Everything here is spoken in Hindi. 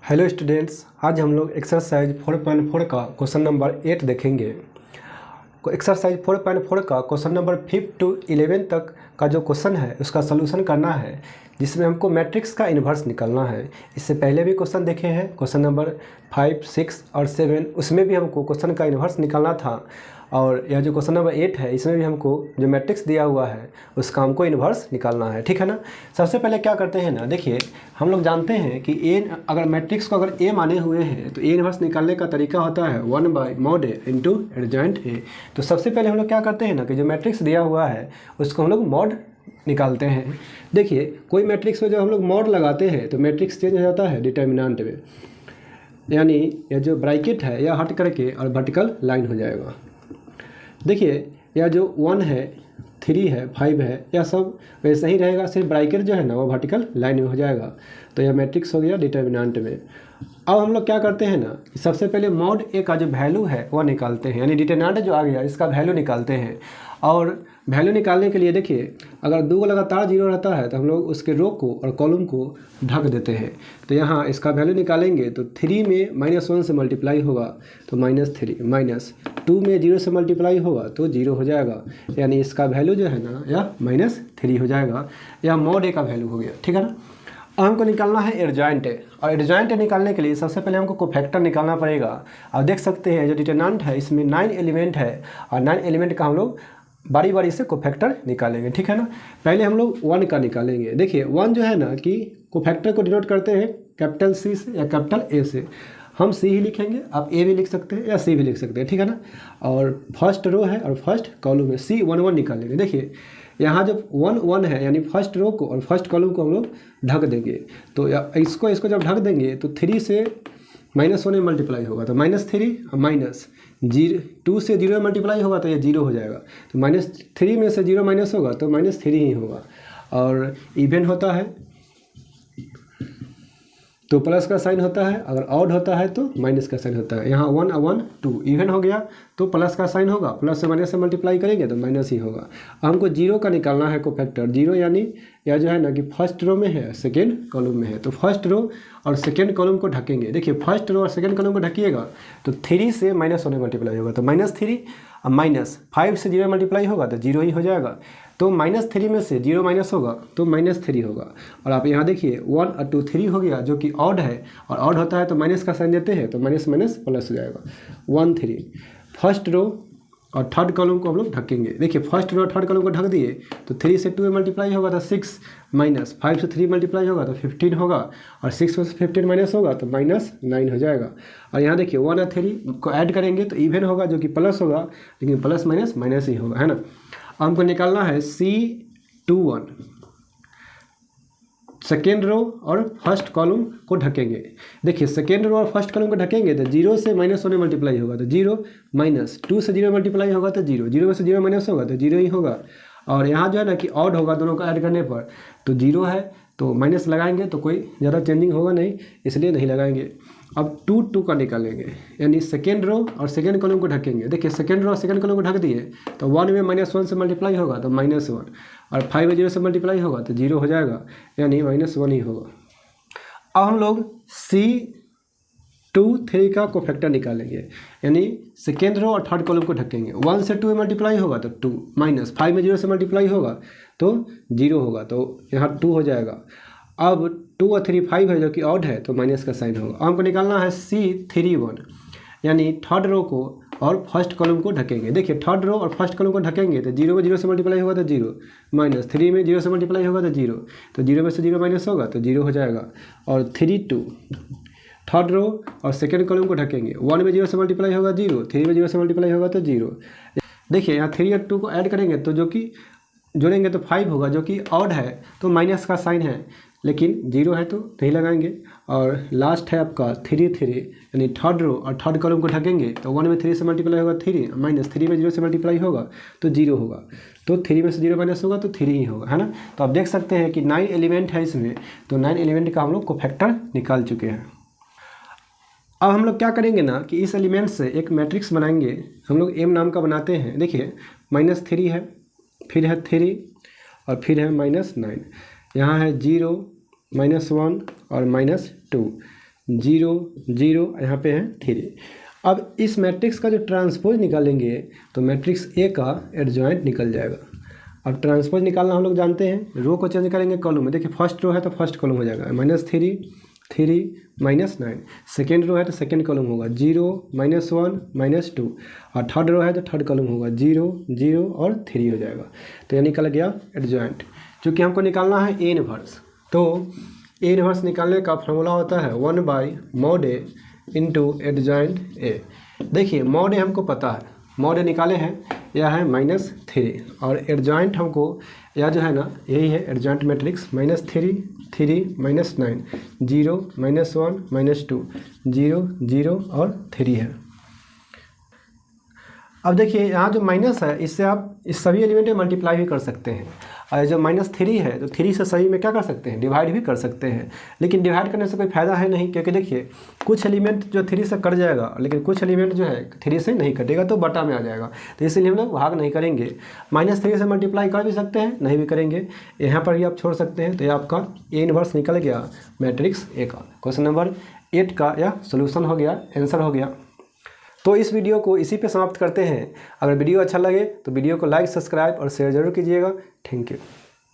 हेलो स्टूडेंट्स, आज हम लोग एक्सरसाइज 4.4 का क्वेश्चन नंबर 8 देखेंगे। एक्सरसाइज 4.4 का क्वेश्चन नंबर 5 to 11 तक का जो क्वेश्चन है उसका सलूशन करना है, जिसमें हमको मैट्रिक्स का इन्वर्स निकालना है। इससे पहले भी क्वेश्चन देखे हैं, क्वेश्चन नंबर 5, 6 और 7, उसमें भी हमको क्वेश्चन का इन्वर्स निकालना था। और यह जो क्वेश्चन नंबर 8 है, इसमें भी हमको जो मैट्रिक्स दिया हुआ है उसका हमको इन्वर्स निकालना है, ठीक है ना। सबसे पहले क्या करते हैं ना, देखिए हम लोग जानते हैं कि अगर मैट्रिक्स को अगर ए माने हुए हैं तो ए इन्वर्स निकालने का तरीका होता है 1/mod A into adjoint A. तो सबसे पहले हम लोग क्या करते हैं ना कि जो मैट्रिक्स दिया हुआ है उसको हम लोग मॉड निकालते हैं। देखिए कोई मैट्रिक्स में जब हम लोग मॉड लगाते हैं तो मैट्रिक्स चेंज हो जाता है डिटर्मिनेंट में, यानी यह जो ब्रैकेट है यह हट करके और वर्टिकल लाइन हो जाएगा। देखिए यह जो 1 है, 3 है, 5 है, यह सब वैसे ही रहेगा, सिर्फ ब्रैकेट जो है ना वो वर्टिकल लाइन में हो जाएगा। तो यह मैट्रिक्स हो गया डिटर्मिनेंट में। अब हम लोग क्या करते हैं ना, सबसे पहले मॉड ए का जो वैल्यू है वह निकालते हैं, यानी डिटर्मिनेंट जो आ गया इसका वैल्यू निकालते हैं। और वैल्यू निकालने के लिए देखिए अगर दो लगातार जीरो रहता है तो हम लोग उसके रो को और कॉलम को ढक देते हैं। तो यहाँ इसका वैल्यू निकालेंगे तो 3 में -1 से मल्टीप्लाई होगा तो -3, -2 में 0 से मल्टीप्लाई होगा तो 0 हो जाएगा, यानी इसका वैल्यू जो है ना यह -3 हो जाएगा। यह मॉड ए का वैल्यू हो गया, ठीक है ना। अब हमको निकालना है एडजॉइंट ए, और एडजॉइंट ए निकालने के लिए सबसे पहले हमको कोफैक्टर निकालना पड़ेगा। आप देख सकते हैं जो डिटर्मिनेंट है इसमें 9 एलिमेंट है, और 9 एलिमेंट का हम लोग बारी बारी से कोफैक्टर निकालेंगे, ठीक है ना। पहले हम लोग 1 का निकालेंगे। देखिए 1 जो है ना कि कोफैक्टर को डिनोट करते हैं कैपिटल C से या कैपिटल A से। हम C ही लिखेंगे, आप A भी लिख सकते हैं या C भी लिख सकते हैं, ठीक है ना। और फर्स्ट रो है और फर्स्ट कॉलम है, C11 निकालेंगे। देखिए यहाँ जब 1 1 है यानी फर्स्ट रो को और फर्स्ट कॉलम को हम लोग ढक देंगे। तो इसको जब ढक देंगे तो 3 से -1 में मल्टीप्लाई होगा तो -3, -2 से 0 में मल्टीप्लाई होगा तो ये 0 हो जाएगा। तो -3 में से 0 माइनस होगा तो -3 ही होगा। और इवन होता है तो प्लस का साइन होता है, अगर ऑड होता है तो माइनस का साइन होता है। यहाँ 1 1 2 इवन हो गया तो प्लस का साइन होगा, प्लस से माइनस से मल्टीप्लाई करेंगे तो माइनस ही होगा। हमको 0 का निकालना है कोफैक्टर। 0 यानी यह जो है ना कि फर्स्ट रो में है, सेकेंड कॉलम में है, तो फर्स्ट रो और सेकेंड कॉलम को ढकेंगे। देखिए फर्स्ट रो और सेकेंड कॉलम को ढकिएगा तो 3 से -1 में मल्टीप्लाई होगा तो -3, और -5 से 0 मल्टीप्लाई होगा तो 0 ही हो जाएगा। तो -3 में से 0 माइनस होगा तो -3 होगा। और आप यहाँ देखिए 1 और 2 3 हो गया जो कि ऑड है, और ऑड होता है तो माइनस का साइन देते हैं तो माइनस माइनस प्लस हो जाएगा। 1 3 फर्स्ट रो और थर्ड कॉलम को हम लोग ढकेंगे। देखिए फर्स्ट रो और थर्ड कॉलम को ढक दिए तो 3 से 2 में मल्टीप्लाई होगा तो 6, -5 से 3 मल्टीप्लाई होगा तो 15 होगा, और 6 में से 15 माइनस होगा तो -9 हो जाएगा। और यहाँ देखिए 1 और 3 को ऐड करेंगे तो इवन होगा जो कि प्लस होगा, लेकिन प्लस माइनस माइनस ही होगा, है ना। हमको निकालना है C21, सेकेंड रो और फर्स्ट कॉलम को ढकेंगे। देखिए सेकेंड रो और फर्स्ट कॉलम को ढकेंगे तो 0 से -1 में मल्टीप्लाई होगा तो 0, -2 से 0 मल्टीप्लाई होगा तो 0, 0 में से 0 माइनस होगा तो 0 ही होगा। और यहाँ जो है ना कि ऑड होगा, दोनों को ऐड करने पर तो 0 है तो माइनस लगाएंगे तो कोई ज़्यादा चेंजिंग होगा नहीं, इसलिए नहीं लगाएंगे। अब 2 2 का निकालेंगे, यानी सेकेंड रो और सेकेंड कॉलम को ढकेंगे। देखिए सेकेंड रो और सेकेंड कॉलम को ढक दिए तो 1 में -1 से मल्टीप्लाई होगा तो -1, और 5 में 0 से मल्टीप्लाई होगा तो 0 हो जाएगा, यानी -1 ही होगा। अब हम लोग C23 का कोफैक्टर निकालेंगे, यानी सेकेंड रो और थर्ड कॉलम को ढकेंगे। 1 से 2 में मल्टीप्लाई होगा तो 2, -5 में 0 से मल्टीप्लाई होगा तो 0 होगा, तो यहाँ 2 हो जाएगा। अब 2 और 3 5 है जो कि ऑड है तो माइनस का साइन होगा। हमको निकालना है C31, यानी थर्ड रो को और फर्स्ट कॉलम को ढकेंगे। देखिए थर्ड रो और फर्स्ट कॉलम को ढकेंगे तो 0 में 0 से मल्टीप्लाई होगा तो 0, -3 में 0 से मल्टीप्लाई होगा तो 0, तो 0 में से 0 माइनस होगा तो 0 हो जाएगा। और 3 2 थर्ड रो और सेकेंड कॉलम को ढकेंगे। 1 में 0 से मल्टीप्लाई होगा 0, 3 में 0 से मल्टीप्लाई होगा तो 0। देखिए यहाँ 3 और 2 को ऐड करेंगे तो जो कि जोड़ेंगे तो 5 होगा, जो कि ऑड है तो माइनस का साइन है, लेकिन 0 है तो नहीं लगाएंगे। और लास्ट है आपका 3 3, यानी थर्ड रो और थर्ड कॉलम को ढकेंगे तो 1 में 3 से मल्टीप्लाई होगा 3, -3 में 0 से मल्टीप्लाई होगा तो 0 होगा, तो 3 में से 0 माइनस होगा तो 3 ही होगा, है ना। तो आप देख सकते हैं कि 9 एलिमेंट है इसमें, तो 9 एलिमेंट का हम लोग कोफैक्टर निकाल चुके हैं। अब हम लोग क्या करेंगे ना कि इस एलिमेंट से एक मैट्रिक्स बनाएंगे, हम लोग M नाम का बनाते हैं। देखिए -3 है, फिर है 3 और फिर है -9, यहाँ है 0, -1 और -2, 0 0, यहाँ पे है 3। अब इस मैट्रिक्स का जो ट्रांसपोज निकालेंगे तो मैट्रिक्स ए का एडजॉइंट निकल जाएगा। अब ट्रांसपोज निकालना हम लोग जानते हैं, रो को चेंज करेंगे कॉलम में। देखिए फर्स्ट रो है तो फर्स्ट कॉलम हो जाएगा -3 3 -9, सेकेंड रो है तो सेकेंड कॉलम होगा 0 -1 -2, और थर्ड रो है तो थर्ड कॉलम होगा 0 0 और 3 हो जाएगा। तो यह निकल गया एडजॉइंट। चूँकि हमको निकालना है ए इनवर्स, तो ए इनवर्स निकालने का फॉर्मूला होता है 1/mod A into adjoint A. देखिए mod A हमको पता है, mod A निकाले हैं, यह है -3, और एडजॉइंट हमको यह जो है ना यही है एडजॉइंट मैट्रिक्स -3 3 -9 0 -1 -2 0 0 और 3 है। अब देखिए यहाँ जो माइनस है इससे आप इस सभी एलिमेंट में मल्टीप्लाई भी कर सकते हैं, और जो -3 है तो 3 से सभी में क्या कर सकते हैं, डिवाइड भी कर सकते हैं। लेकिन डिवाइड करने से कोई फ़ायदा है नहीं, क्योंकि देखिए कुछ एलिमेंट जो 3 से कट जाएगा, लेकिन कुछ एलिमेंट जो है 3 से नहीं कटेगा, तो बटा में आ जाएगा। तो इसलिए हम लोग भाग नहीं करेंगे। -3 से मल्टीप्लाई कर भी सकते हैं, नहीं भी करेंगे, यहाँ पर भी आप छोड़ सकते हैं। तो ये आपका ए इनवर्स निकल गया मैट्रिक्स ए का। क्वेश्चन नंबर 8 का यह सोल्यूशन हो गया, आंसर हो गया। तो इस वीडियो को इसी पे समाप्त करते हैं। अगर वीडियो अच्छा लगे तो वीडियो को लाइक, सब्सक्राइब और शेयर जरूर कीजिएगा। Thank you.